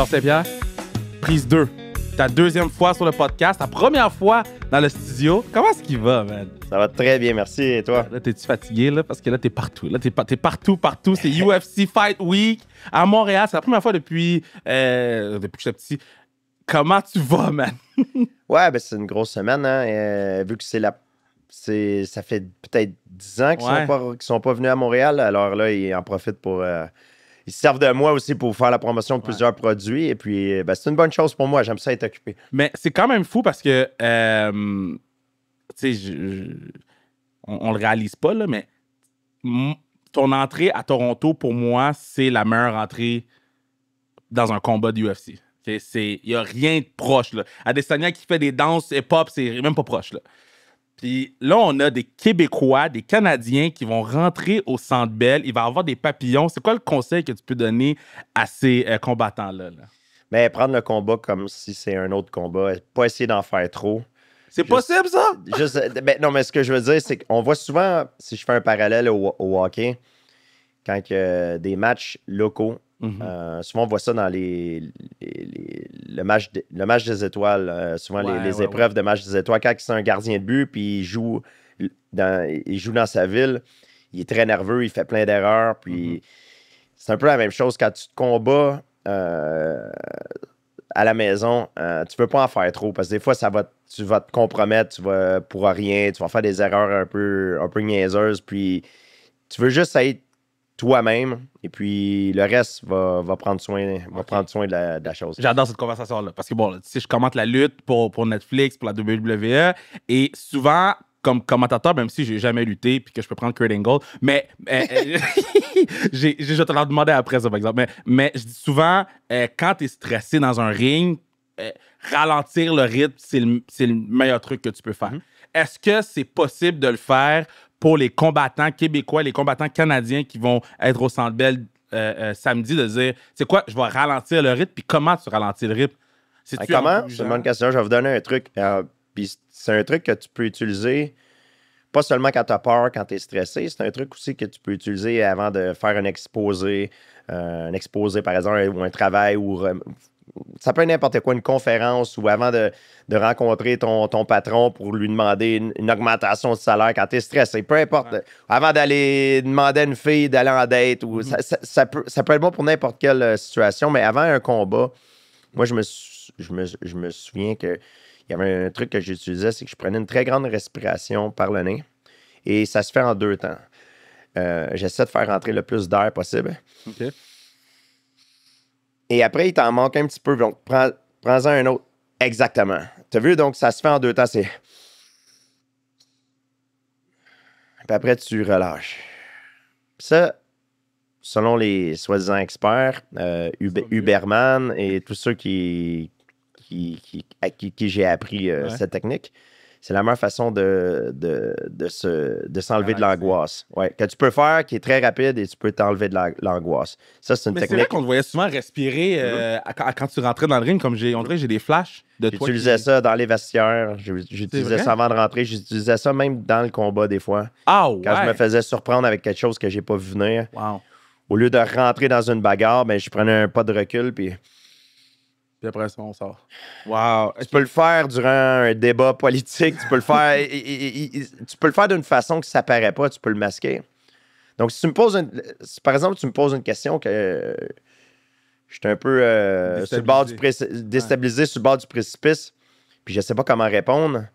Georges Saint-Pierre, prise 2. Ta deuxième fois sur le podcast, ta première fois dans le studio. Comment est-ce qu'il va, man? Ça va très bien, merci. Et toi? Là, t'es-tu fatigué, là? Parce que là, t'es partout. Là, t'es partout. C'est UFC Fight Week à Montréal. C'est la première fois depuis que j'étais petit. Comment tu vas, man? Ouais, ben c'est une grosse semaine, hein. Vu que ça fait peut-être 10 ans qu'ils sont pas venus à Montréal. Alors là, ils en profitent pour... ils se servent de moi aussi pour faire la promotion de plusieurs produits. Et puis, ben, c'est une bonne chose pour moi. J'aime ça être occupé. Mais c'est quand même fou parce que, tu sais, on le réalise pas, là, mais ton entrée à Toronto, pour moi, c'est la meilleure entrée dans un combat d'UFC. Il n'y a rien de proche, là. Adesanya qui fait des danses hip-hop, c'est même pas proche, là. Puis là, on a des Québécois, des Canadiens qui vont rentrer au Centre Bell. Il va y avoir des papillons. C'est quoi le conseil que tu peux donner à ces combattants-là, là? Mais prendre le combat comme si c'est un autre combat. Pas essayer d'en faire trop. C'est possible, ça? Non, mais ce que je veux dire, c'est qu'on voit souvent, si je fais un parallèle au hockey, quand il y a des matchs locaux, souvent on voit ça dans le match des étoiles, souvent les épreuves de match des étoiles. Quand c'est un gardien de but, puis il joue dans sa ville, il est très nerveux, il fait plein d'erreurs, puis c'est un peu la même chose quand tu te combats à la maison, tu veux pas en faire trop, parce que des fois, tu vas te compromettre, tu vas pour rien, tu vas faire des erreurs un peu niaiseuses, puis tu veux juste être toi-même, et puis le reste va prendre soin de la chose. J'adore cette conversation-là, parce que bon, tu sais, je commente la lutte pour Netflix, pour la WWE, et souvent, comme commentateur, même si j'ai jamais lutté, puis que je peux prendre Kurt Angle, mais je vais te l'en demander après ça, par exemple, mais je dis souvent, quand tu es stressé dans un ring, ralentir le rythme, c'est le meilleur truc que tu peux faire. Est-ce que c'est possible de le faire pour les combattants québécois, les combattants canadiens qui vont être au Centre Bell samedi, de dire, c'est quoi, je vais ralentir le rythme, puis comment tu ralentis le rythme? Comment? C'est une bonne question. Je vais vous donner un truc. Puis c'est un truc que tu peux utiliser pas seulement quand tu as peur, quand tu es stressé. C'est un truc aussi que tu peux utiliser avant de faire un exposé. Par exemple, ou un travail, ou ça peut être n'importe quoi, une conférence, ou avant de rencontrer ton patron pour lui demander une augmentation de salaire quand tu es stressé. Peu importe. Avant d'aller demander à une fille d'aller en date, ou ça peut être bon pour n'importe quelle situation, mais avant un combat, moi, je me souviens que il y avait un truc que j'utilisais, c'est que je prenais une très grande respiration par le nez. Et ça se fait en 2 temps. J'essaie de faire rentrer le plus d'air possible. OK. Et après, il t'en manque un petit peu. Donc, prends-en un autre. Exactement. Tu as vu? Donc, ça se fait en 2 temps. C'est... Puis après, tu relâches. Ça, selon les soi-disant experts, Huberman et tous ceux à qui j'ai appris cette technique, c'est la meilleure façon de s'enlever de l'angoisse. Ouais, que tu peux faire, qui est très rapide, et tu peux t'enlever de l'angoisse. Ça, c'est une technique. C'est vrai qu'on te voyait souvent respirer quand tu rentrais dans le ring, comme on dirait que j'ai des flashs de toi. J'utilisais ça dans les vestiaires, j'utilisais ça avant de rentrer, j'utilisais ça même dans le combat des fois. Ah ouais! Quand je me faisais surprendre avec quelque chose que j'ai pas vu venir. Wow. Au lieu de rentrer dans une bagarre, ben, je prenais un pas de recul, puis après ça, on sort. Wow. Tu peux le faire durant un débat politique. Tu peux le faire, tu peux le faire d'une façon que ça paraît pas. Tu peux le masquer. Donc, si par exemple, tu me poses une question que je suis un peu sur le bord déstabilisé sur le bord du précipice, puis je sais pas comment répondre,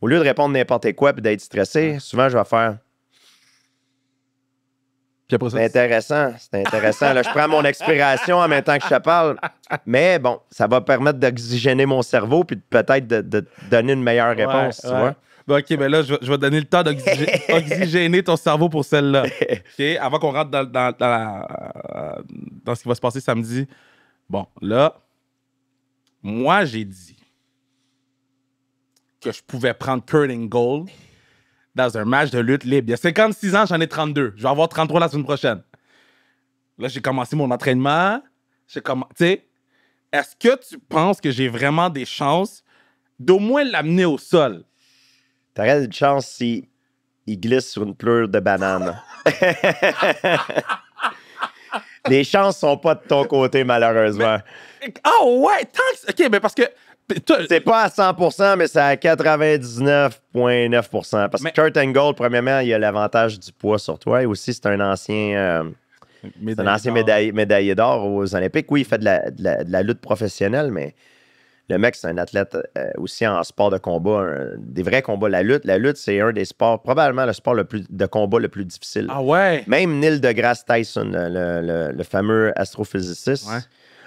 au lieu de répondre n'importe quoi puis d'être stressé, souvent, je vais faire... C'est intéressant. Là, je prends mon expiration en même temps que je te parle. Mais bon, ça va permettre d'oxygéner mon cerveau puis peut-être de donner une meilleure réponse, tu vois. Bon, OK, ben là, je vais te donner le temps d'oxygéner ton cerveau pour celle-là. OK? Avant qu'on rentre dans ce qui va se passer samedi. Bon, là, moi, j'ai dit que je pouvais prendre Kurt Angle dans un match de lutte libre. Il y a 56 ans, j'en ai 32. Je vais avoir 33 la semaine prochaine. Là, j'ai commencé mon entraînement. Tu sais, est-ce que tu penses que j'ai vraiment des chances d'au moins l'amener au sol? T'aurais une chance s'il glisse sur une pleure de banane. Les chances sont pas de ton côté, malheureusement. Ah ouais, OK, mais parce que... C'est pas à 100%, mais c'est à 99,9%. Parce que Kurt Angle, premièrement, il a l'avantage du poids sur toi. Et aussi, c'est un ancien médaillé d'or aux Olympiques. Oui, il fait de la lutte professionnelle, mais le mec, c'est un athlète aussi en sport de combat, des vrais combats. La lutte, c'est un des sports, probablement le sport de combat le plus difficile. Ah ouais? Même Neil deGrasse Tyson, le fameux astrophysiciste,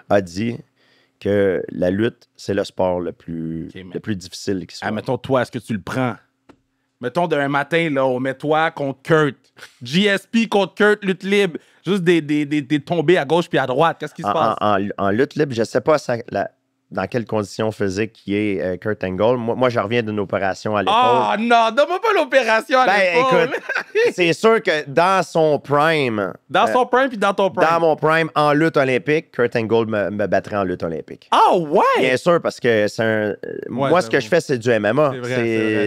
a dit que la lutte, c'est le sport le plus difficile qui soit. Ah, mettons, toi, est-ce que tu le prends? Mettons, d'un matin, là, on met toi contre Kurt. GSP contre Kurt, lutte libre. Juste des tombées à gauche puis à droite. Qu'est-ce qui se passe? En lutte libre, je sais pas dans quelles conditions physiques il est Kurt Angle. Moi, je reviens d'une opération à l'épaule. Oh non, donne-moi pas l'opération à l'épaule. Écoute, c'est sûr que dans son prime... Dans son prime puis dans ton prime. Dans mon prime, en lutte olympique, Kurt Angle me battrait en lutte olympique. Ah ouais? Bien sûr, parce que moi, ce que je fais, c'est du MMA.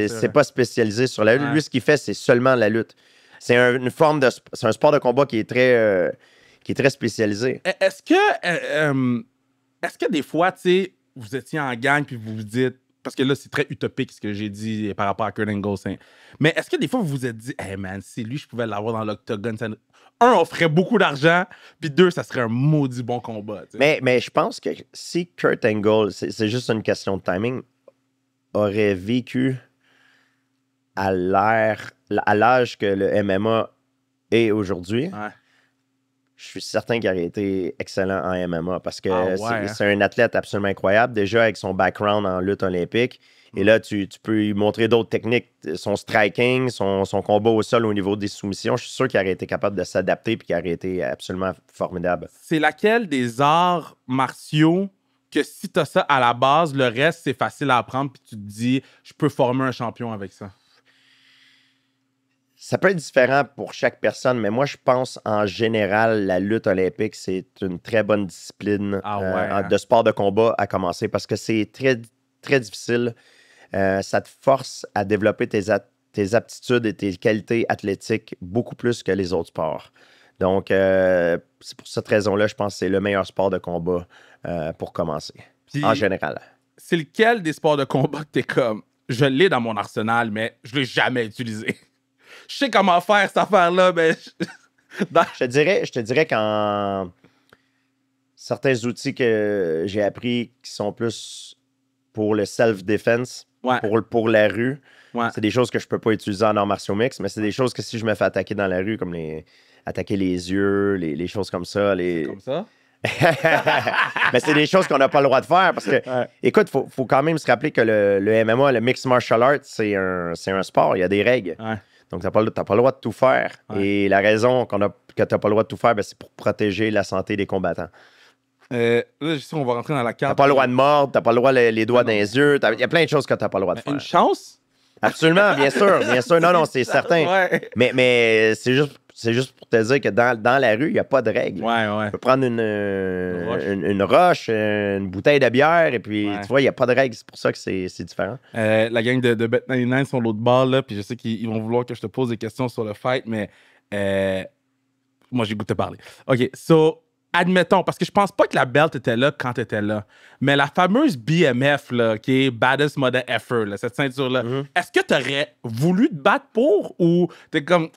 C'est pas spécialisé sur la lutte. Lui, ce qu'il fait, c'est seulement la lutte. C'est une forme c'est un sport de combat qui est très spécialisé. Est-ce que des fois, tu sais, vous étiez en gang puis vous vous dites, parce que là, c'est très utopique ce que j'ai dit par rapport à Kurt Angle, mais est-ce que des fois, vous vous êtes dit, hey man, si lui, je pouvais l'avoir dans l'octogone, on ferait beaucoup d'argent, puis deux, ça serait un maudit bon combat. Mais je pense que si Kurt Angle, c'est juste une question de timing, aurait vécu à l'âge que le MMA est aujourd'hui, je suis certain qu'il aurait été excellent en MMA parce que c'est un athlète absolument incroyable. Déjà, avec son background en lutte olympique. Et là, tu peux lui montrer d'autres techniques. Son striking, son combat au sol au niveau des soumissions. Je suis sûr qu'il aurait été capable de s'adapter et qu'il aurait été absolument formidable. C'est laquelle des arts martiaux que si tu as ça à la base, le reste, c'est facile à apprendre puis tu te dis, je peux former un champion avec ça? Ça peut être différent pour chaque personne, mais moi, je pense en général, la lutte olympique, c'est une très bonne discipline de sport de combat à commencer parce que c'est très, très difficile. Ça te force à développer tes aptitudes et tes qualités athlétiques beaucoup plus que les autres sports. Donc, c'est pour cette raison-là, je pense que c'est le meilleur sport de combat pour commencer, en général. C'est lequel des sports de combat que t'es comme, je l'ai dans mon arsenal, mais je l'ai jamais utilisé? Je sais comment faire cette affaire-là, mais... je te dirais qu'en certains outils que j'ai appris qui sont plus pour le self-defense, pour la rue, c'est des choses que je peux pas utiliser en arts martiaux mixtes, mais c'est des choses que si je me fais attaquer dans la rue, comme attaquer les yeux, les choses comme ça. C'est comme ça? Mais c'est des choses qu'on n'a pas le droit de faire parce que, écoute, faut quand même se rappeler que le MMA, le Mixed Martial Arts, c'est un sport, il y a des règles. Donc, tu n'as pas le droit de tout faire. Et la raison que tu n'as pas le droit de tout faire, c'est pour protéger la santé des combattants. Là, je sais, on va rentrer dans la carte. Tu n'as pas le droit de mordre, tu n'as pas le droit les doigts dans les yeux. Il y a plein de choses que tu n'as pas le droit de faire. Une chance? Absolument, bien sûr. Bien sûr. Non, c'est certain. Mais c'est juste pour te dire que dans la rue, il n'y a pas de règles. Tu peux prendre une roche, une bouteille de bière, et puis tu vois, il n'y a pas de règles. C'est pour ça que c'est différent. La gang de Bet99 sont l'autre bord, là, puis je sais qu'ils vont vouloir que je te pose des questions sur le fight, mais moi, j'ai goût de te parler. OK, so, admettons, parce que je pense pas que la belt était là quand tu étais là, mais la fameuse BMF, là, qui est Baddest Mother Effer, là, cette ceinture-là, est-ce que tu aurais voulu te battre pour ou t'es comme,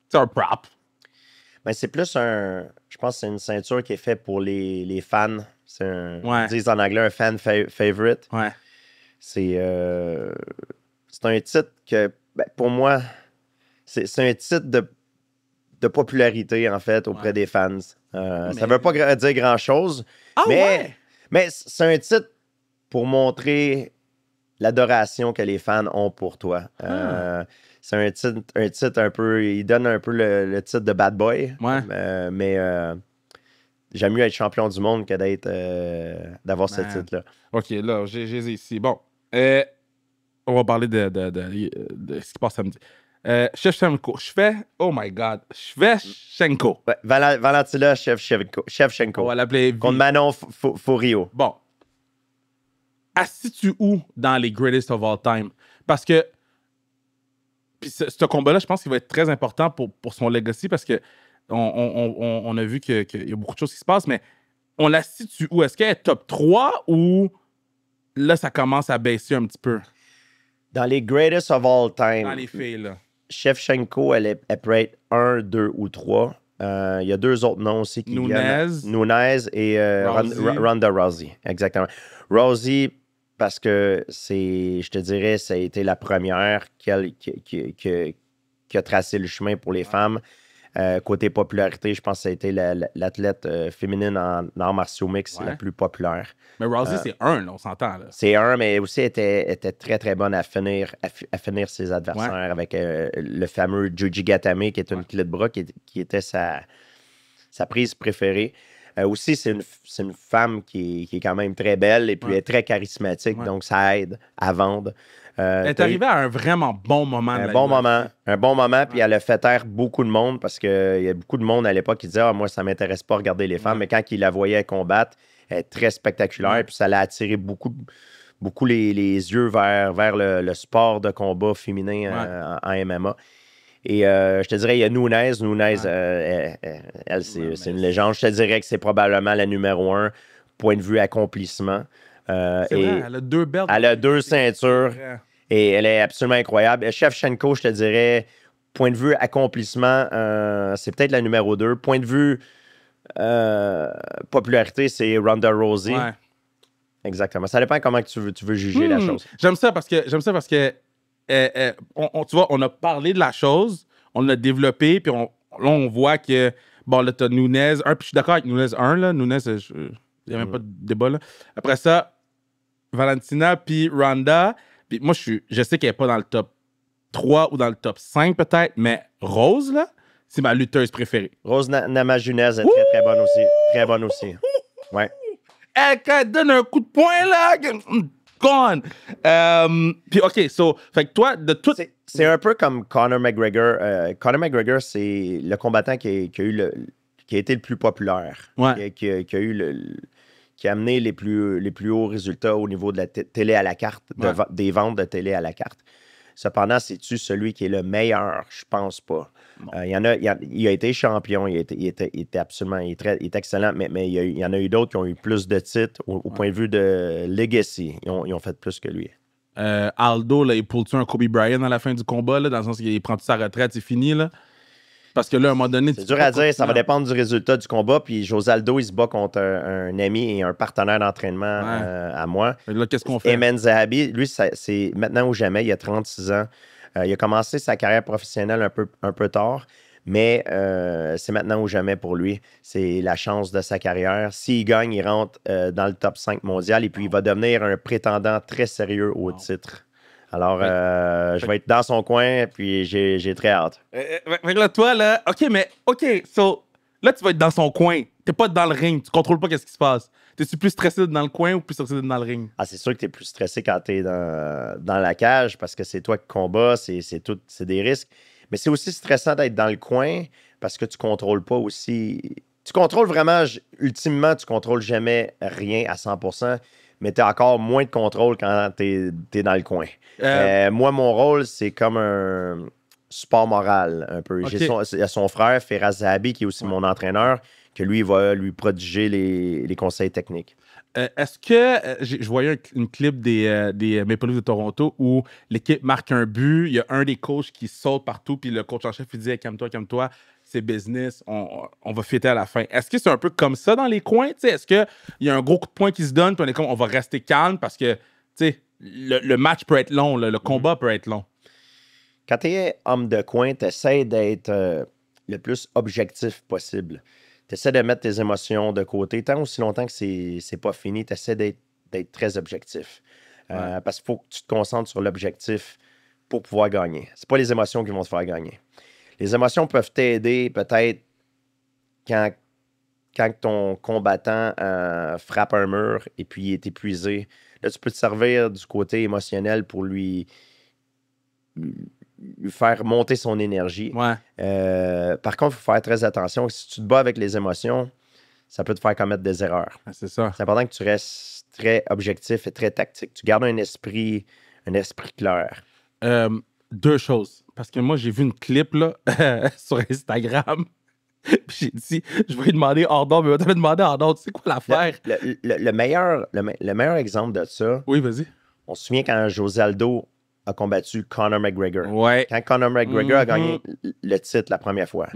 c'est un prop? Ben, c'est plus je pense que c'est une ceinture qui est faite pour les fans. C'est ils disent en anglais un fan favorite. C'est un titre que, pour moi, c'est un titre de popularité, en fait, auprès des fans. Ça veut pas dire grand-chose, mais c'est un titre pour montrer l'adoration que les fans ont pour toi. C'est un titre un peu... Il donne un peu le titre de bad boy. Mais j'aime mieux être champion du monde que d'avoir ce titre-là. OK, là, j'ai ici. Bon, on va parler de ce qui passe samedi. Shevchenko. Oh my God. Shevchenko. Valentina Shevchenko. On va l'appeler contre Manon Furio. Bon. Assis-tu où dans les greatest of all time? Parce que puis ce combat-là, je pense qu'il va être très important pour son legacy parce que on a vu qu'il y a beaucoup de choses qui se passent, mais on la situe où? Est-ce qu'elle est top 3 ou là, ça commence à baisser un petit peu? Dans les greatest of all time. Dans les filles, là. Shevchenko, elle peut être 1, 2 ou 3. Il y a 2 autres noms aussi qui viennent. Nunez et Ronda Rousey. Exactement. Rousey, parce que je te dirais, ça a été la première qui a tracé le chemin pour les femmes. Côté popularité, je pense que ça a été l'athlète féminine en arts martiaux mix la plus populaire. Mais Rousey, c'est là, on s'entend. Là. C'est mais aussi elle était très, très bonne à finir ses adversaires avec le fameux Juji Gatame, qui est une clé de bras, qui était sa prise préférée. Aussi, c'est une femme qui est quand même très belle et puis elle est très charismatique, donc ça aide à vendre. Elle est arrivée à un vraiment bon moment. Un bon moment, puis elle a fait taire beaucoup de monde parce qu'il y a beaucoup de monde à l'époque qui disait « Ah, moi, ça ne m'intéresse pas regarder les femmes », mais quand ils la voyaient combattre, elle est très spectaculaire, puis ça l'a attiré beaucoup les yeux vers le sport de combat féminin en MMA. Et je te dirais, il y a Nunez. Elle, c'est une légende. Je te dirais que c'est probablement la numéro 1, point de vue accomplissement. C'est vrai, elle a 2 belts. Elle a 2 ceintures. Et elle est absolument incroyable. Shevchenko, je te dirais, point de vue accomplissement, c'est peut-être la numéro 2. Point de vue popularité, c'est Ronda Rousey. Ouais. Exactement. Ça dépend comment tu veux juger la chose. J'aime ça parce que tu vois, on a parlé de la chose, on l'a développé, puis là, on voit que, bon, là, t'as Nunez 1, puis je suis d'accord avec Nunez 1, là. Nunez, il n'y a même pas de débat, là. Après ça, Valentina, puis Ronda. Puis moi, je sais qu'elle n'est pas dans le top 3 ou dans le top 5, peut-être, mais Rose, là, c'est ma lutteuse préférée. Rose Namajunas est très, très bonne aussi. Très bonne aussi. Ouais. Quand elle donne un coup de poing, là, gone. Puis, OK, fait que toi, de tout... C'est un peu comme Conor McGregor. Conor McGregor, c'est le combattant qui a été le plus populaire. Ouais. Qui a amené les plus hauts résultats au niveau de la télé à la carte, des ventes de télé à la carte. Cependant, c'est-tu celui qui est le meilleur? Je pense pas. Il a été champion, il était absolument il est excellent, mais il y en a eu d'autres qui ont eu plus de titres au point de vue de legacy. Ils ont fait plus que lui. Aldo, là, il pull-tu un Kobe Bryant à la fin du combat, là, dans le sens qu'il prend toute sa retraite, c'est fini, là? Parce que là, à un moment donné... C'est dur à dire, ça va dépendre du résultat du combat. Puis José Aldo, il se bat contre un ami et un partenaire d'entraînement à moi. Et là, qu'est-ce qu'on fait? Ayman Zahabi, lui, c'est maintenant ou jamais, il a 36 ans. Il a commencé sa carrière professionnelle un peu tard, mais c'est maintenant ou jamais pour lui. C'est la chance de sa carrière. S'il gagne, il rentre dans le top 5 mondial et puis il va devenir un prétendant très sérieux au titre. Alors, je vais être dans son coin, puis j'ai très hâte. Fait que là, toi, là, là, tu vas être dans son coin. T'es pas dans le ring, tu contrôles pas qu'est-ce qui se passe. T'es-tu plus stressé d'être dans le coin ou plus stressé d'être dans le ring? Ah, c'est sûr que t'es plus stressé quand t'es dans la cage, parce que c'est toi qui combats, c'est des risques. Mais c'est aussi stressant d'être dans le coin, parce que tu contrôles pas aussi... Tu contrôles vraiment, ultimement, tu contrôles jamais rien à 100%, mais tu as encore moins de contrôle quand tu es dans le coin. Moi, mon rôle, c'est comme un support moral, un peu. Okay. J'ai son frère, Firas Zahabi, qui est aussi mon entraîneur, que lui, il va lui prodiger les conseils techniques. Est-ce que... je voyais une clip des Maple Leafs de Toronto où l'équipe marque un but, il y a un des coachs qui saute partout, puis le coach en chef, il dit hey, « Calme-toi, c'est business, on va fêter à la fin. » Est-ce que c'est un peu comme ça dans les coins? Est-ce qu'il y a un gros coup de poing qui se donne, puis on est comme, on va rester calme parce que le match peut être long, le combat peut être long? Quand tu es homme de coin, tu essaies d'être le plus objectif possible. Tu essaies de mettre tes émotions de côté. Tant aussi longtemps que c'est pas fini, tu essaies d'être très objectif. Parce qu'il faut que tu te concentres sur l'objectif pour pouvoir gagner. C'est pas les émotions qui vont te faire gagner. Les émotions peuvent t'aider peut-être quand ton combattant frappe un mur et puis il est épuisé. Là, tu peux te servir du côté émotionnel pour lui faire monter son énergie. Par contre, il faut faire très attention. Si tu te bats avec les émotions, ça peut te faire commettre des erreurs. C'est ça. C'est important que tu restes très objectif et très tactique. Tu gardes un esprit clair. 2 choses. Parce que moi, j'ai vu une clip là, sur Instagram. Puis j'ai dit, je vais lui demander hors d'ordre, mais on t'avait demandé hors d'ordre, c'est quoi l'affaire? Le meilleur exemple de ça, Oui, vas-y. on se souvient quand José Aldo a combattu Conor McGregor. Ouais. Quand Conor McGregor a gagné le titre la première fois,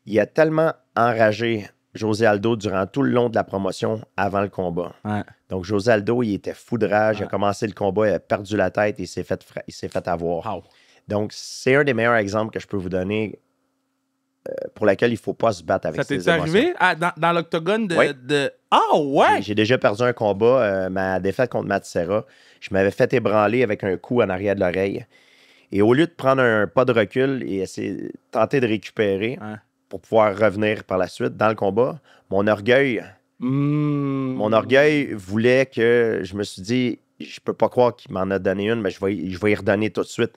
il a tellement enragé José Aldo durant tout le long de la promotion avant le combat. Ouais. Donc, José Aldo, il était fou de rage. Il a commencé le combat, il a perdu la tête et il s'est fait avoir. Wow. Donc, c'est un des meilleurs exemples que je peux vous donner pour lequel il ne faut pas se battre avec ses émotions. Ça t'est arrivé dans l'octogone de... Oui. Ah, ouais! J'ai déjà perdu un combat, ma défaite contre Matt Serra. Je m'avais fait ébranler avec un coup en arrière de l'oreille. Et au lieu de prendre un pas de recul et essayer tenter de récupérer pour pouvoir revenir par la suite dans le combat, mon orgueil voulait que je me suis dit, je peux pas croire qu'il m'en a donné une, mais je vais y redonner tout de suite.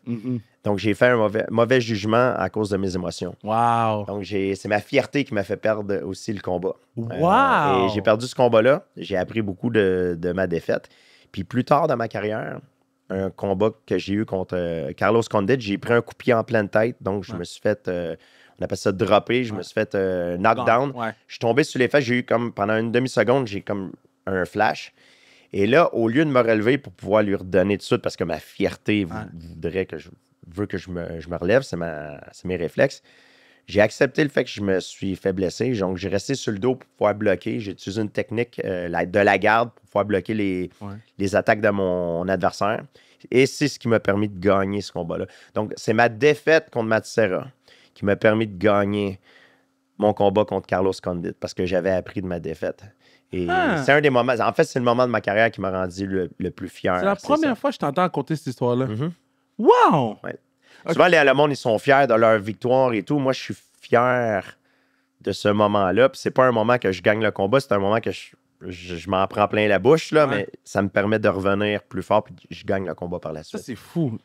Donc, j'ai fait un mauvais jugement à cause de mes émotions. Wow! Donc, c'est ma fierté qui m'a fait perdre aussi le combat. Wow! Et j'ai perdu ce combat-là. J'ai appris beaucoup de ma défaite. Puis plus tard dans ma carrière, un combat que j'ai eu contre Carlos Condit, j'ai pris un coup de pied en pleine tête. Donc, je me suis fait, on appelle ça dropper, je me suis fait knockdown. Je suis tombé sur les fesses. J'ai eu comme, pendant une demi-seconde, j'ai comme un flash. Et là, au lieu de me relever pour pouvoir lui redonner tout de suite, parce que ma fierté voudrait que je me relève, c'est mes réflexes, j'ai accepté le fait que je me suis fait blesser. Donc, j'ai resté sur le dos pour pouvoir bloquer. J'ai utilisé une technique de la garde pour pouvoir bloquer les attaques de mon adversaire. Et c'est ce qui m'a permis de gagner ce combat-là. Donc, c'est ma défaite contre Matt Serra qui m'a permis de gagner mon combat contre Carlos Condit parce que j'avais appris de ma défaite. Et c'est un des moments... En fait, c'est le moment de ma carrière qui m'a rendu le plus fier. C'est la première fois que je t'entends raconter cette histoire-là. Mm-hmm. Wow! Ouais. Okay. Souvent, le monde, ils sont fiers de leur victoire et tout. Moi, je suis fier de ce moment-là. Puis c'est pas un moment que je gagne le combat, c'est un moment que je m'en prends plein la bouche, là, mais ça me permet de revenir plus fort puis je gagne le combat par la suite. Ça, c'est fou.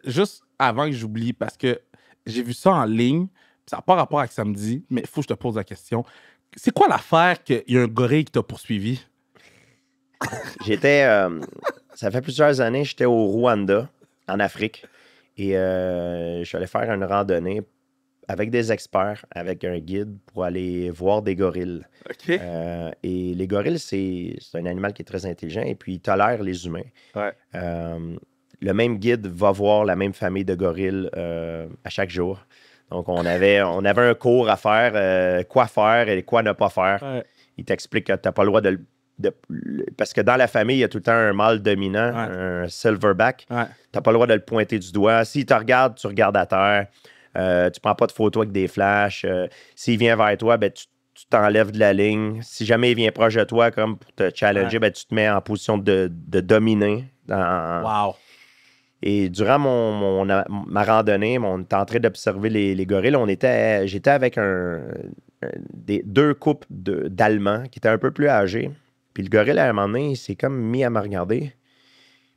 Juste avant que j'oublie, parce que j'ai vu ça en ligne, ça n'a pas rapport avec samedi, mais il faut que je te pose la question. C'est quoi l'affaire qu'il y a un gorille qui t'a poursuivi? Ça fait plusieurs années, j'étais au Rwanda, en Afrique, et je suis allé faire une randonnée avec des experts, avec un guide pour aller voir des gorilles. Okay. Et les gorilles, c'est un animal qui est très intelligent et puis il tolère les humains. Ouais. Le même guide va voir la même famille de gorilles à chaque jour. Donc, on avait un cours à faire, quoi faire et quoi ne pas faire. Ouais. Il t'explique que tu n'as pas le droit parce que dans la famille, il y a tout le temps un mâle dominant, un silverback. Ouais. Tu n'as pas le droit de le pointer du doigt. S'il te regarde, tu regardes à terre. Tu ne prends pas de photos avec des flashs. S'il vient vers toi, ben, tu t'enlèves de la ligne. Si jamais il vient proche de toi, comme pour te challenger, ben, tu te mets en position de dominer. Wow! Et durant ma randonnée, on était en train d'observer les gorilles. J'étais avec deux couples d'Allemands qui étaient un peu plus âgés. Puis le gorille, à un moment donné, il s'est comme mis à me regarder.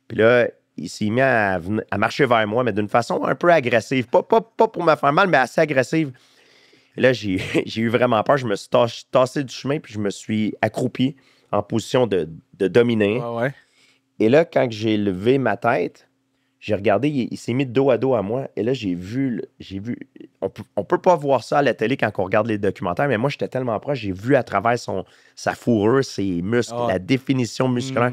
Puis là, il s'est mis à marcher vers moi, mais d'une façon un peu agressive. Pas pour me faire mal, mais assez agressive. Et là, j'ai eu vraiment peur. Je me suis tassé du chemin, puis je me suis accroupi en position de dominer. Ouais. Et là, quand j'ai levé ma tête, j'ai regardé, il s'est mis de dos à dos à moi. Et là, j'ai vu. On peut pas voir ça à la télé quand on regarde les documentaires, mais moi, j'étais tellement proche. J'ai vu à travers sa fourrure, ses muscles, la définition musculaire.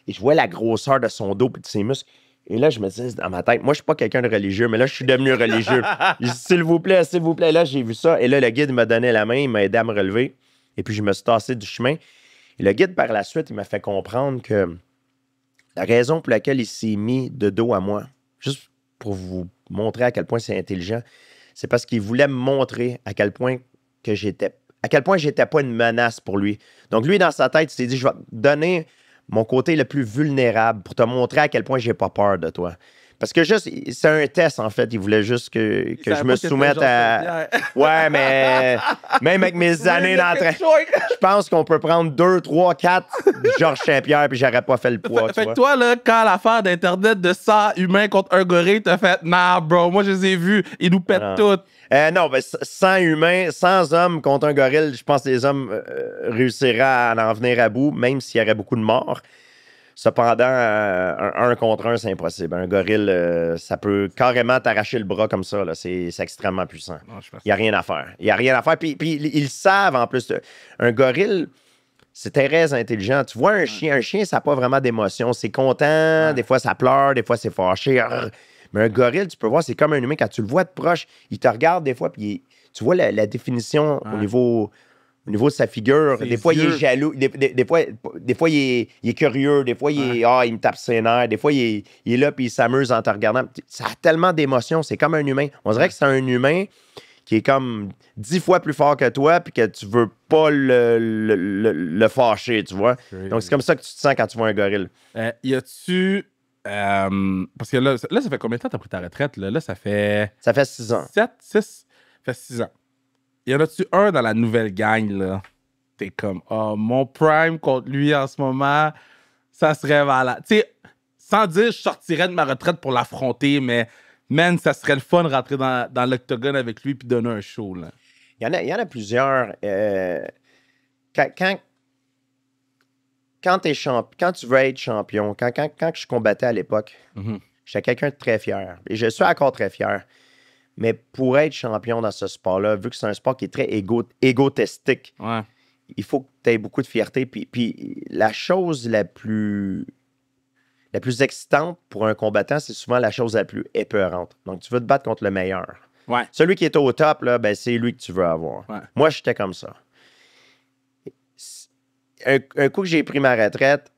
Et je vois la grosseur de son dos et de ses muscles. Et là, je me dis dans ma tête, moi, je suis pas quelqu'un de religieux, mais là, je suis devenu religieux. Je dis, s'il vous plaît. Là, j'ai vu ça. Et là, le guide m'a donné la main, il m'a aidé à me relever. Et puis, je me suis tassé du chemin. Et le guide, par la suite, il m'a fait comprendre que la raison pour laquelle il s'est mis de dos à moi, juste pour vous montrer à quel point c'est intelligent, c'est parce qu'il voulait me montrer à quel point j'étais pas une menace pour lui. Donc, lui, dans sa tête, il s'est dit, je vais te donner mon côté le plus vulnérable pour te montrer à quel point j'ai pas peur de toi. Parce que juste, c'est un test, en fait. Il voulait juste que je me soumette à... Ouais, mais même avec mes années d'entraînement, je pense qu'on peut prendre 2, 3, 4 Georges Saint-Pierre puis j'aurais pas fait le poids. Fait que toi, là, quand l'affaire d'Internet de 100 humains contre un gorille, t'as fait « Nah, bro, moi, je les ai vus. Ils nous pètent toutes. » Non, ben 100 humains, 100 hommes contre un gorille, je pense que les hommes réussiraient à en venir à bout, même s'il y aurait beaucoup de morts. Cependant, un contre un, c'est impossible. Un gorille, ça peut carrément t'arracher le bras comme ça. Là. C'est extrêmement puissant. Il n'y a rien à faire. Il n'y a rien à faire. Puis ils savent en plus. Un gorille, c'est très intelligent. Tu vois un chien, ça n'a pas vraiment d'émotion. C'est content, des fois ça pleure, des fois c'est fâché. Mais un gorille, tu peux voir, c'est comme un humain. Quand tu le vois de proche, il te regarde des fois, puis tu vois la définition au niveau de sa figure. Des fois, il est jaloux. Des fois, il est curieux. Des fois, il me tape ses nerfs. Des fois, il est là puis il s'amuse en te regardant. Ça a tellement d'émotions. C'est comme un humain. On dirait que c'est un humain qui est comme 10 fois plus fort que toi puis que tu veux pas le fâcher, tu vois. Donc, c'est comme ça que tu te sens quand tu vois un gorille. Y a-tu... parce que là, ça fait combien de temps t'as pris ta retraite? Là, ça fait... Ça fait 6 ans. 7, 6? Ça fait 6 ans. Y en a-tu un dans la nouvelle gang, là? T'es comme, oh, mon prime contre lui en ce moment, ça serait malade. Tu sais, sans dire je sortirais de ma retraite pour l'affronter, mais, man, ça serait le fun de rentrer dans l'octogone avec lui puis donner un show, là. Il y en a plusieurs. Quand tu veux être champion, quand je combattais à l'époque, j'étais quelqu'un de très fier. Et je suis encore très fier. Mais pour être champion dans ce sport-là, vu que c'est un sport qui est très égotistique, il faut que tu aies beaucoup de fierté. Puis la chose la plus excitante pour un combattant, c'est souvent la chose la plus épeurante. Donc, tu veux te battre contre le meilleur. Ouais. Celui qui est au top, là, ben, c'est lui que tu veux avoir. Ouais. Moi, j'étais comme ça. Un coup que j'ai pris ma retraite,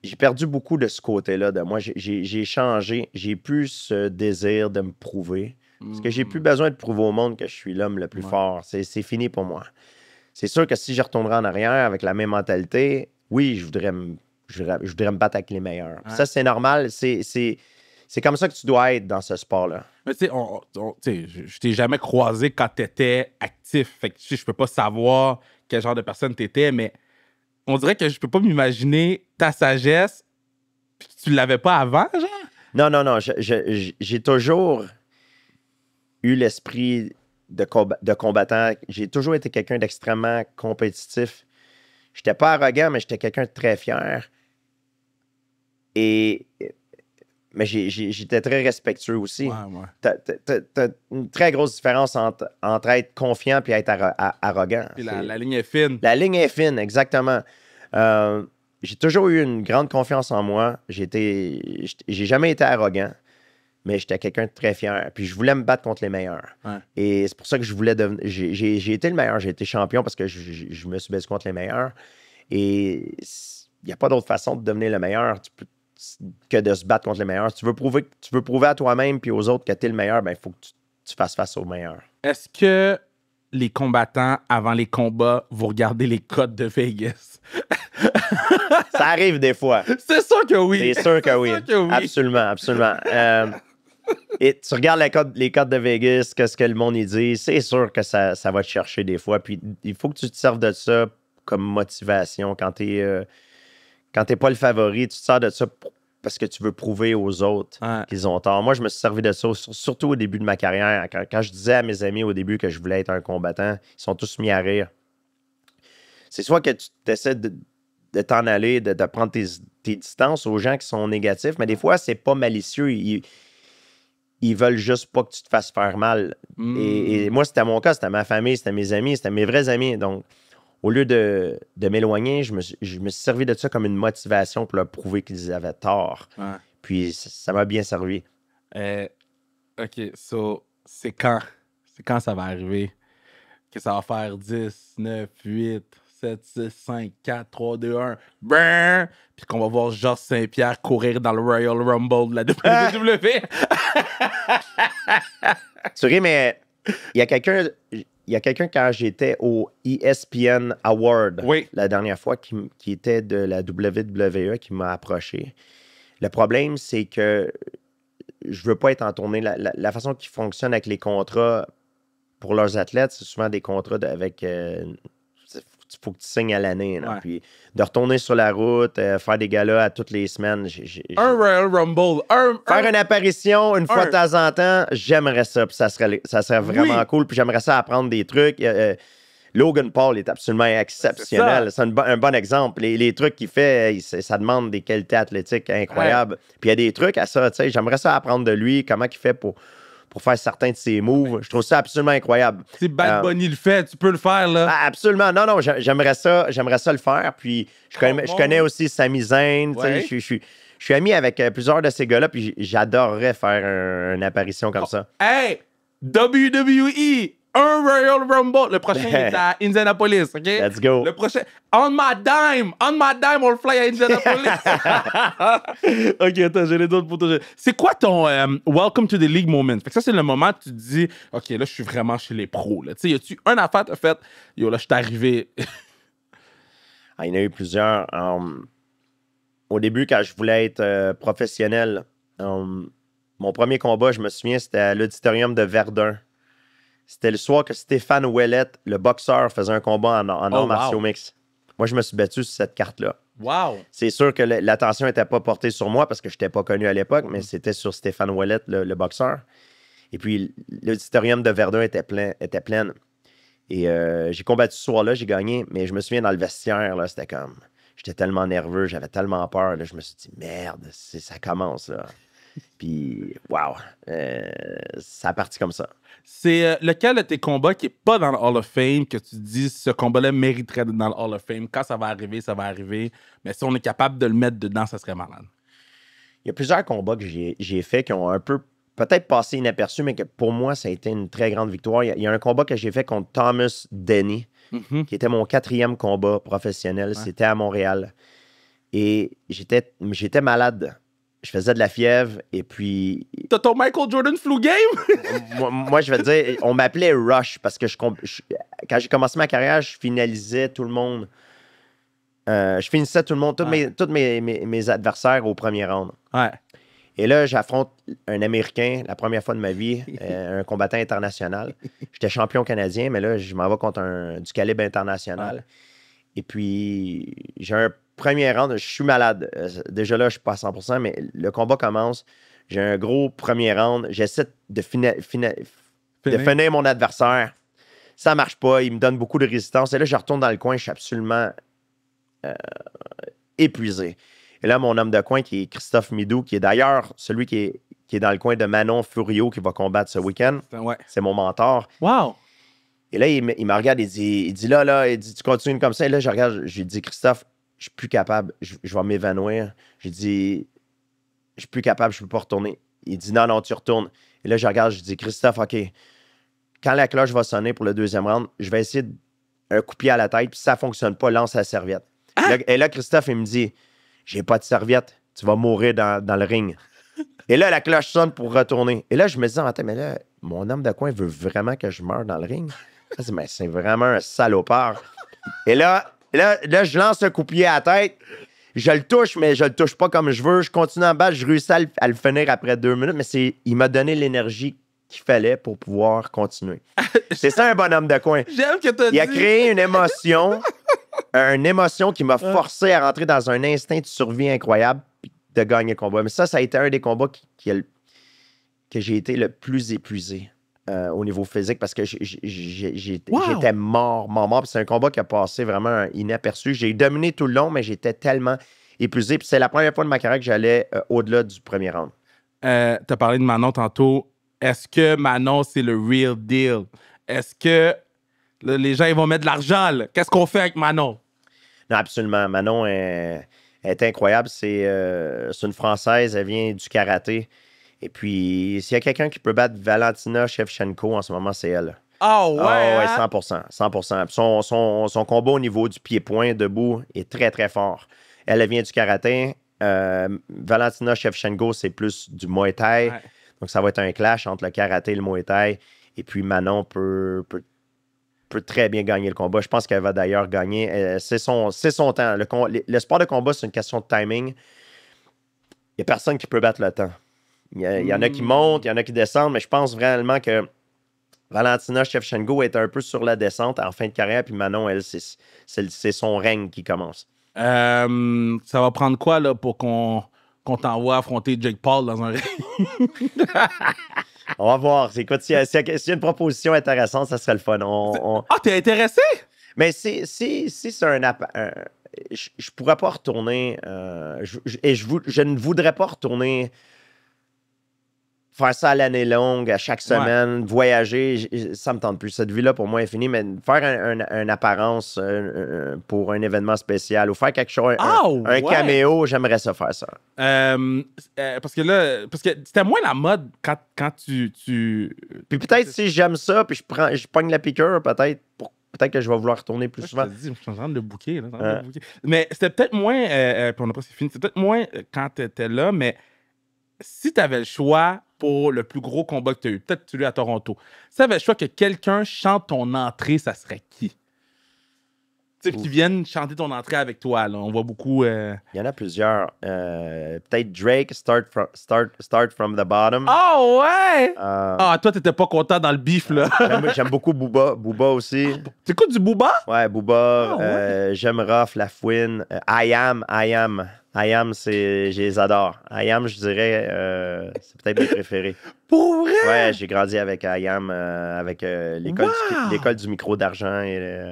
j'ai perdu beaucoup de ce côté-là de moi. J'ai changé. J'ai plus ce désir de me prouver. Parce que j'ai plus besoin de prouver au monde que je suis l'homme le plus fort. C'est fini pour moi. C'est sûr que si je retournerais en arrière avec la même mentalité, oui, je voudrais me battre avec les meilleurs. Ça, c'est normal. C'est comme ça que tu dois être dans ce sport-là. Mais tu sais, je t'ai jamais croisé quand tu étais actif. Fait que je peux pas savoir quel genre de personne tu étais, mais on dirait que je peux pas m'imaginer ta sagesse puis que tu l'avais pas avant, genre? Non. J'ai toujours eu l'esprit de combattant. J'ai toujours été quelqu'un d'extrêmement compétitif. J'étais pas arrogant, mais j'étais quelqu'un de très fier. Mais j'étais très respectueux aussi. T'as une très grosse différence entre être confiant et être arrogant. Puis la ligne est fine. La ligne est fine, exactement. J'ai toujours eu une grande confiance en moi. J'ai jamais été arrogant, mais j'étais quelqu'un de très fier. Puis je voulais me battre contre les meilleurs. Et c'est pour ça que je voulais devenir... J'ai été le meilleur. J'ai été champion parce que je me suis battu contre les meilleurs. Et il n'y a pas d'autre façon de devenir le meilleur que de se battre contre les meilleurs. Si tu veux prouver à toi-même puis aux autres que tu es le meilleur, ben il faut que tu fasses face aux meilleurs. Est-ce que les combattants, avant les combats, vous regardez les codes de Vegas? Ça arrive des fois. C'est sûr que oui. C'est sûr que oui. Absolument. Et tu regardes les codes de Vegas, qu'est-ce que le monde y dit, c'est sûr que ça va te chercher des fois. Puis il faut que tu te serves de ça comme motivation quand t'es pas le favori, tu te sers de ça parce que tu veux prouver aux autres qu'ils ont tort. Moi, je me suis servi de ça, surtout au début de ma carrière. Quand je disais à mes amis au début que je voulais être un combattant, ils sont tous mis à rire. C'est soit que tu essaies de t'en aller, de prendre tes distances aux gens qui sont négatifs, mais des fois, c'est pas malicieux. Ils veulent juste pas que tu te fasses faire mal. Et moi, c'était mon cas, c'était ma famille, c'était mes amis, c'était mes vrais amis. Donc, au lieu de m'éloigner, je me suis servi de ça comme une motivation pour leur prouver qu'ils avaient tort. Puis ça m'a bien servi. OK, so, c'est quand ça va arriver que ça va faire 10, 9, 8, 7, 6, 5, 4, 3, 2, 1, brrr, puis qu'on va voir Georges Saint-Pierre courir dans le Royal Rumble de la WWE. Tu ris, mais il y a quelqu'un quand j'étais au ESPN Award la dernière fois qui était de la WWE qui m'a approché. Le problème, c'est que je veux pas être en tournée. La façon qu'ils fonctionnent avec les contrats pour leurs athlètes, c'est souvent des contrats avec... il faut que tu signes à l'année. Puis de retourner sur la route, faire des galas à toutes les semaines. Un Royal Rumble. Faire une apparition une fois de temps en temps, j'aimerais ça. Puis ça serait vraiment cool. Puis j'aimerais ça apprendre des trucs. Le Logan Paul est absolument exceptionnel. C'est un bon exemple. Les trucs qu'il fait, ça demande des qualités athlétiques incroyables. Ouais. Puis il y a des trucs à ça, tu sais. J'aimerais ça apprendre de lui, comment il fait pour faire certains de ses moves. Je trouve ça absolument incroyable. Si Bad Bunny le fait, tu peux le faire, là. Absolument. Non, j'aimerais ça le faire. Puis je connais aussi Sami Zayn. Ouais. Je suis ami avec plusieurs de ces gars-là, puis j'adorerais faire une apparition comme ça. Hey! WWE! Un Royal Rumble. Le prochain est à Indianapolis, OK? Let's go. Le prochain... On my dime, on le fly à Indianapolis. OK, attends, j'ai les d'autres pour toi. C'est quoi ton Welcome to the League moment? Fait que ça, c'est le moment où tu te dis, OK, là, je suis vraiment chez les pros. Tu sais, y a-tu un affaire t'as fait? Yo, là, je suis arrivé... Il y en a eu plusieurs. Au début, quand je voulais être professionnel, mon premier combat, je me souviens, c'était à l'auditorium de Verdun. C'était le soir que Stéphane Ouellette, le boxeur, faisait un combat en arts martiaux mix. Moi, je me suis battu sur cette carte-là. Wow! C'est sûr que l'attention n'était pas portée sur moi parce que je n'étais pas connu à l'époque, mais c'était sur Stéphane Ouellette, le boxeur. Et puis, l'auditorium de Verdun était plein. Et j'ai combattu ce soir-là, j'ai gagné, mais je me souviens dans le vestiaire, là, c'était comme... J'étais tellement nerveux, j'avais tellement peur. Là, je me suis dit, merde, ça commence, là. Puis, wow, ça a parti comme ça. C'est lequel de tes combats qui n'est pas dans le Hall of Fame que tu te dis, ce combat-là mériterait d'être dans le Hall of Fame? Quand ça va arriver, ça va arriver. Mais si on est capable de le mettre dedans, ça serait malade. Il y a plusieurs combats que j'ai faits qui ont un peu peut-être passé inaperçus, mais que pour moi, ça a été une très grande victoire. Il y a un combat que j'ai fait contre Thomas Denny, qui était mon 4e combat professionnel. Ouais. C'était à Montréal. Et j'étais malade. Je faisais de la fièvre et puis... T'as ton Michael Jordan flu game? moi, je vais te dire, on m'appelait Rush parce que quand j'ai commencé ma carrière, je finalisais tout le monde. Je finissais tout le monde, tous mes adversaires au premier round. Ouais. Et là, j'affronte un Américain, la première fois de ma vie, un combattant international. J'étais champion canadien, mais là, je m'en vais contre du calibre international. Ouais. Et puis, j'ai un premier round, je suis malade. Déjà là, je suis pas à 100%, mais le combat commence. J'ai un gros premier round. J'essaie de finir mon adversaire. Ça marche pas. Il me donne beaucoup de résistance. Et là, je retourne dans le coin. Je suis absolument épuisé. Et là, mon homme de coin, qui est Christophe Midou, qui est d'ailleurs celui qui est dans le coin de Manon Furio, qui va combattre ce week-end. Ouais. C'est mon mentor. Wow! Et là, il me regarde, il dit là, il dit, tu continues comme ça. Et là, je regarde, je lui dis, Christophe, je suis plus capable, je vais m'évanouir. J'ai dit, je suis plus capable, je peux pas retourner. Il dit, non, tu retournes. Et là, je regarde, je dis, Christophe, OK, quand la cloche va sonner pour le deuxième round, je vais essayer un coup de pied à la tête, puis si ça fonctionne pas, lance la serviette. Ah! Et là, Christophe, il me dit, j'ai pas de serviette, tu vas mourir dans le ring. Et là, la cloche sonne pour retourner. Et là, je me dis, attends, mais là, mon homme de coin veut vraiment que je meure dans le ring. C'est vraiment un salopard. Et là, je lance un coup de pied à la tête. Je le touche, mais je le touche pas comme je veux. Je continue à me battre. Je réussis à le finir après 2 minutes, mais il m'a donné l'énergie qu'il fallait pour pouvoir continuer. C'est ça, un bonhomme de coin. J'aime que t'as dit. Il a créé une émotion qui m'a forcé à rentrer dans un instinct de survie incroyable et de gagner le combat. Mais ça a été un des combats que j'ai été le plus épuisé. Au niveau physique, parce que j'étais mort. Puis c'est un combat qui a passé vraiment inaperçu. J'ai dominé tout le long, mais j'étais tellement épuisé. Puis c'est la première fois de ma carrière que j'allais au-delà du premier round. T'as parlé de Manon tantôt. Est-ce que Manon, c'est le real deal? Est-ce que les gens ils vont mettre de l'argent? Là? Qu'est-ce qu'on fait avec Manon? Non, absolument. Manon est incroyable. C'est une Française. Elle vient du karaté. Et puis, s'il y a quelqu'un qui peut battre Valentina Shevchenko en ce moment, c'est elle. Oh ouais? Ouais, 100%. Son combat au niveau du pied-point debout est très, très fort. Elle vient du karaté. Valentina Shevchenko, c'est plus du Muay Thai. Ouais. Donc, ça va être un clash entre le karaté et le Muay Thai. Et puis, Manon peut très bien gagner le combat. Je pense qu'elle va d'ailleurs gagner. C'est son temps. Le sport de combat, c'est une question de timing. Il n'y a personne qui peut battre le temps. Il y en a qui montent, il y en a qui descendent, mais je pense vraiment que Valentina Shevchenko est un peu sur la descente en fin de carrière, puis Manon, elle, c'est son règne qui commence. Ça va prendre quoi là, pour qu'on t'envoie affronter Jake Paul dans un ring? On va voir. Écoute, s'il y a une proposition intéressante, ça serait le fun. Ah, t'es intéressé? Mais si c'est je pourrais pas retourner. Je ne voudrais pas retourner faire ça à l'année longue, à chaque semaine, voyager. Ça me tente plus. Cette vie-là, pour moi, est finie. Mais faire une apparence pour un événement spécial ou faire quelque chose, un caméo, j'aimerais ça faire ça. Parce que c'était moins la mode quand tu... Puis peut-être si j'aime ça, puis je pogne la piqûre, peut-être que je vais vouloir retourner plus souvent. Je suis en train de le booker. Mais c'était peut-être moins... puis on n'a pas fini. C'était peut-être moins quand tu étais là, mais si tu avais le choix pour le plus gros combat que tu as eu, peut-être celui à Toronto, si tu avais le choix que quelqu'un chante ton entrée, ça serait qui? Tu sais, qui viennent chanter ton entrée avec toi. Là. On voit beaucoup... Il y en a plusieurs. Peut-être Drake, start from the bottom. Oh ouais! Toi, t'étais pas content dans le bif, là. J'aime beaucoup Booba. Booba aussi. T'écoutes du Booba? Ouais, Booba. J'aime Ruff, La Fouine. I Am, je les adore. I Am, je dirais, c'est peut-être mes préférés. Pour vrai? Ouais, j'ai grandi avec I Am, avec l'école du micro d'argent.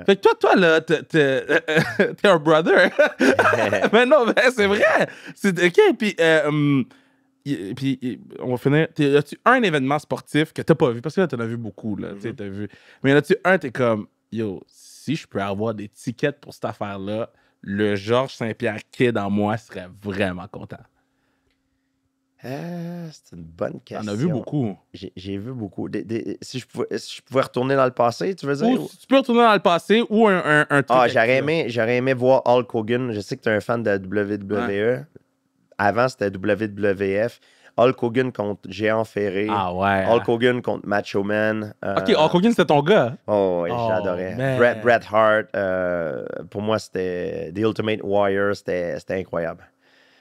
Fait que toi, là, t'es un brother. Mais non, c'est vrai. OK, puis on va finir. As-tu un événement sportif que t'as pas vu? Parce que là, t'en as vu beaucoup, là. Mm-hmm. T'as vu. Mais y en a-tu un, t'es comme, yo, si je peux avoir des tickets pour cette affaire-là, le Georges Saint-Pierre Kid en moi serait vraiment content. C'est une bonne question. T'en as vu beaucoup. J'ai vu beaucoup. Si je pouvais retourner dans le passé, tu veux dire? Ou, si tu peux retourner dans le passé ou un truc. J'aurais aimé voir Hulk Hogan. Je sais que tu es un fan de la WWE. Ouais. Avant, c'était WWF. Hulk Hogan contre Géant Ferré. Ah ouais. Hulk Hogan contre Macho Man. OK, Hulk Hogan, c'était ton gars. Oh, oui, j'adorais. Bret Hart, pour moi, c'était The Ultimate Warrior. C'était incroyable.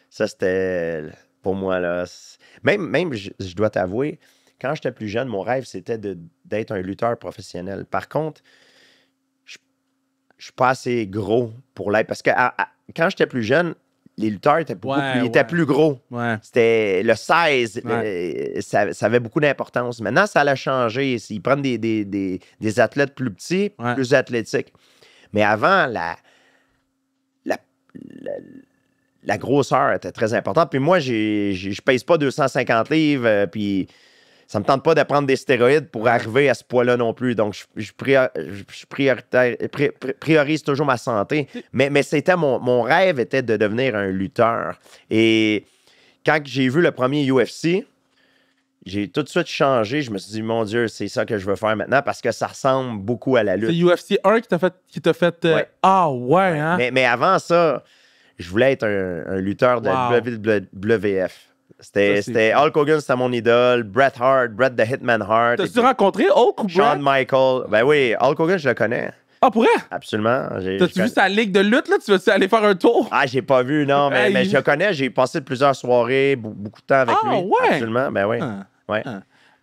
Ça, c'était... Pour moi, là... Même je dois t'avouer, quand j'étais plus jeune, mon rêve, c'était d'être un lutteur professionnel. Par contre, je suis pas assez gros pour l'être. Parce que quand j'étais plus jeune, les lutteurs étaient plus gros. Ouais. C'était le 16, ça avait beaucoup d'importance. Maintenant, ça a changé. Ils prennent des athlètes plus petits, plus athlétiques. Mais avant, la grosseur était très importante. Puis moi, je pèse pas 250 livres, puis ça me tente pas de prendre des stéroïdes pour arriver à ce poids-là non plus. Donc, je priorise toujours ma santé. Mais c'était mon rêve était de devenir un lutteur. Et quand j'ai vu le premier UFC, j'ai tout de suite changé. Je me suis dit, mon Dieu, c'est ça que je veux faire maintenant parce que ça ressemble beaucoup à la lutte. C'est UFC 1 qui t'a fait... Ouais. Ah ouais, hein? Mais avant ça, je voulais être un lutteur de WWF. C'était Hulk Hogan, c'était mon idole. Bret the Hitman Hart. T'as-tu rencontré Hulk ou Bret? Shawn Michaels. Ben oui, Hulk Hogan, je le connais. Ah, pour vrai? Absolument. T'as-tu vu sa ligue de lutte, là? Tu vas-tu aller faire un tour? Ah, j'ai pas vu, non, mais je le connais. J'ai passé plusieurs soirées, beaucoup de temps avec lui. Ouais? Absolument, ben oui. Ouais.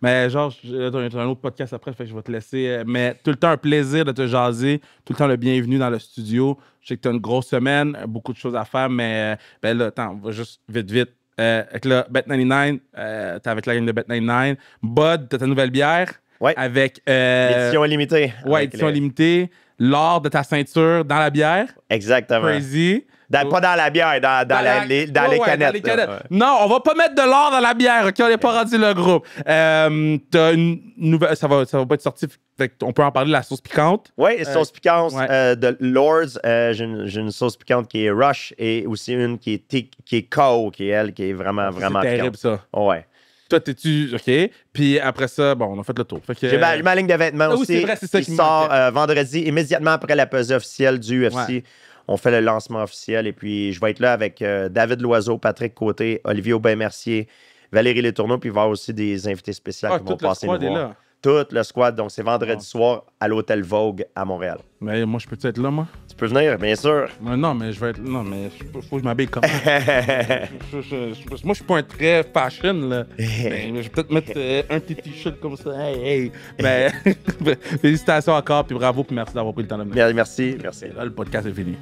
Mais genre, t'as un autre podcast après, fait que je vais te laisser. Mais tout le temps un plaisir de te jaser, tout le temps le bienvenu dans le studio. Je sais que t'as une grosse semaine, beaucoup de choses à faire, mais ben là, attends, on va juste vite. Avec le Bet99, t'es avec la game de Bet99. Bud, t'as ta nouvelle bière. Ouais. Avec. Édition limitée. Ouais, édition limitée. L'or de ta ceinture dans la bière. Exactement. Crazy. Pas dans la bière, dans les canettes. Non, on va pas mettre de l'or dans la bière, OK? On n'est pas rendu le groupe. T'as une nouvelle... Ça va pas être sorti. On peut en parler de la sauce piquante. Oui, sauce piquante de Lords. J'ai une sauce piquante qui est Rush et aussi une qui est KO, qui est vraiment piquante. C'est terrible, ça. Ouais. Toi, t'es-tu... OK. Puis après ça, bon, on a fait le tour. J'ai ma ligne de vêtements aussi. Oui, c'est vrai, c'est ça qui sort vendredi, immédiatement après la pesée officielle du UFC. Ouais. On fait le lancement officiel et puis je vais être là avec David Loiseau, Patrick Côté, Olivier Aubin-Mercier, Valérie Letourneau, puis il va y avoir aussi des invités spéciaux qui vont passer nous voir. Tout le squad, donc c'est vendredi soir à l'Hôtel Vogue à Montréal. Mais moi, je peux être là, moi? Tu peux venir, bien sûr. Non, mais je vais être... Non, mais faut que je m'habille comme ça. Moi, je suis pas un très fashion, là. Mais je vais peut-être mettre un petit t-shirt comme ça. Hey. Mais félicitations encore, puis bravo, puis merci d'avoir pris le temps de venir. Merci. Là, le podcast est fini.